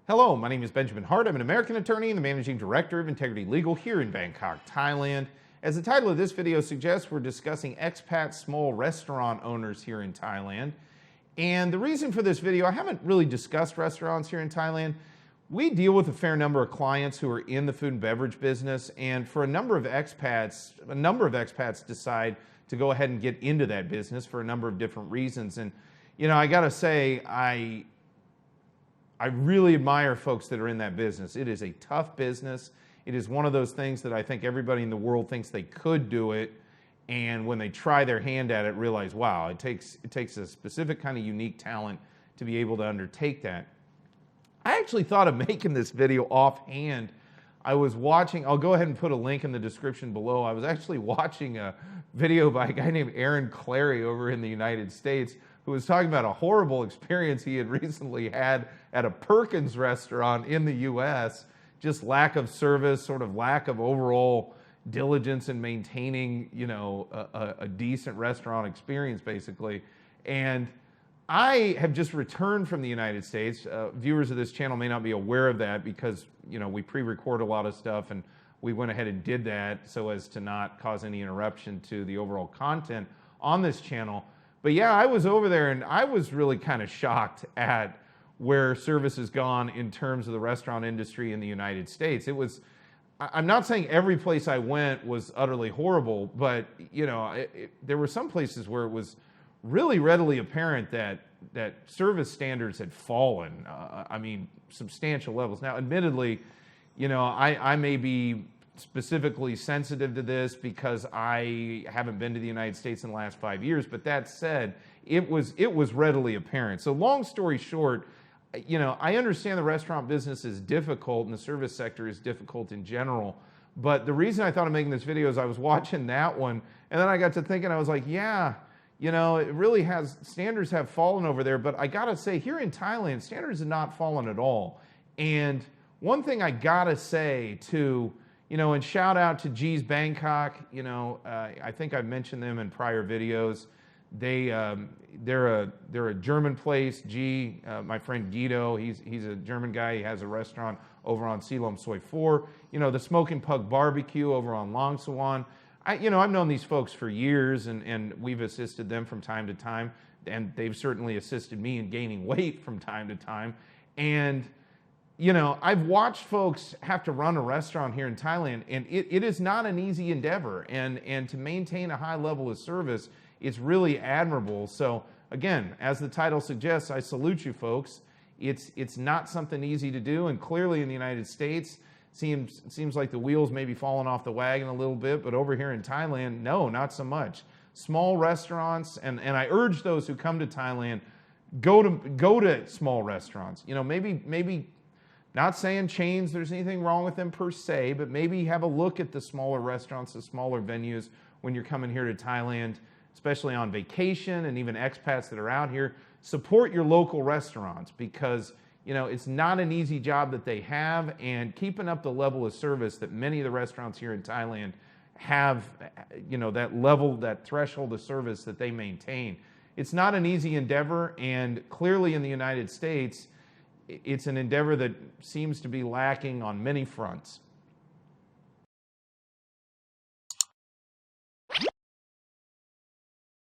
Hello, my name is Benjamin Hart. I'm an American attorney and the Managing Director of Integrity Legal here in Bangkok, Thailand. As the title of this video suggests, we're discussing expat small restaurant owners here in Thailand. And the reason for this video, I haven't really discussed restaurants here in Thailand. We deal with a fair number of clients who are in the food and beverage business, and for a number of expats decide to go ahead and get into that business for a number of different reasons. And I gotta say, I really admire folks that are in that business. It is a tough business. It is one of those things that I think everybody in the world thinks they could do it, and when they try their hand at it, realize, wow, it takes a specific kind of unique talent to be able to undertake that. I actually thought of making this video offhand. I was watching, I'll go ahead and put a link in the description below. I was actually watching a video by a guy named Aaron Clary over in the United States, who was talking about a horrible experience he had recently had at a Perkins restaurant in the US. Just lack of service, sort of lack of overall diligence in maintaining, a decent restaurant experience, basically. And I have just returned from the United States. Viewers of this channel may not be aware of that because, we pre-record a lot of stuff and we went ahead and did that so as to not cause any interruption to the overall content on this channel. But yeah, I was over there and I was really kind of shocked at where service has gone in terms of the restaurant industry in the United States. I'm not saying every place I went was utterly horrible, but there were some places where it was really readily apparent that service standards had fallen. Substantial levels. Now, admittedly, I may be specifically sensitive to this because I haven't been to the United States in the last 5 years, but that said, it was readily apparent. So long story short, I understand the restaurant business is difficult and the service sector is difficult in general, but the reason I thought of making this video is I was watching that one and then I got to thinking, I was like, yeah, it really has, standards have fallen over there, but I gotta say here in Thailand, standards have not fallen at all. And one thing I gotta say too, and shout out to G's Bangkok. I think I've mentioned them in prior videos. They're a German place. G, my friend Guido, he's a German guy. He has a restaurant over on Silom Soi 4. The Smoking Pug Barbecue over on Long Sawan. I've known these folks for years, and we've assisted them from time to time, and they've certainly assisted me in gaining weight from time to time. And I've watched folks have to run a restaurant here in Thailand, and it is not an easy endeavor. And to maintain a high level of service, it's really admirable. So again, as the title suggests, I salute you folks. It's not something easy to do, and clearly in the United States, seems like the wheels may be falling off the wagon a little bit, but over here in Thailand, no, not so much. Small restaurants, and I urge those who come to Thailand, go to small restaurants. Maybe not saying chains, there's anything wrong with them per se, but maybe have a look at the smaller restaurants, the smaller venues when you're coming here to Thailand, especially on vacation, and even expats that are out here. Support your local restaurants because it's not an easy job that they have, and keeping up the level of service that many of the restaurants here in Thailand have, that level, that threshold of service that they maintain. It's not an easy endeavor, and clearly in the United States, it's an endeavor that seems to be lacking on many fronts.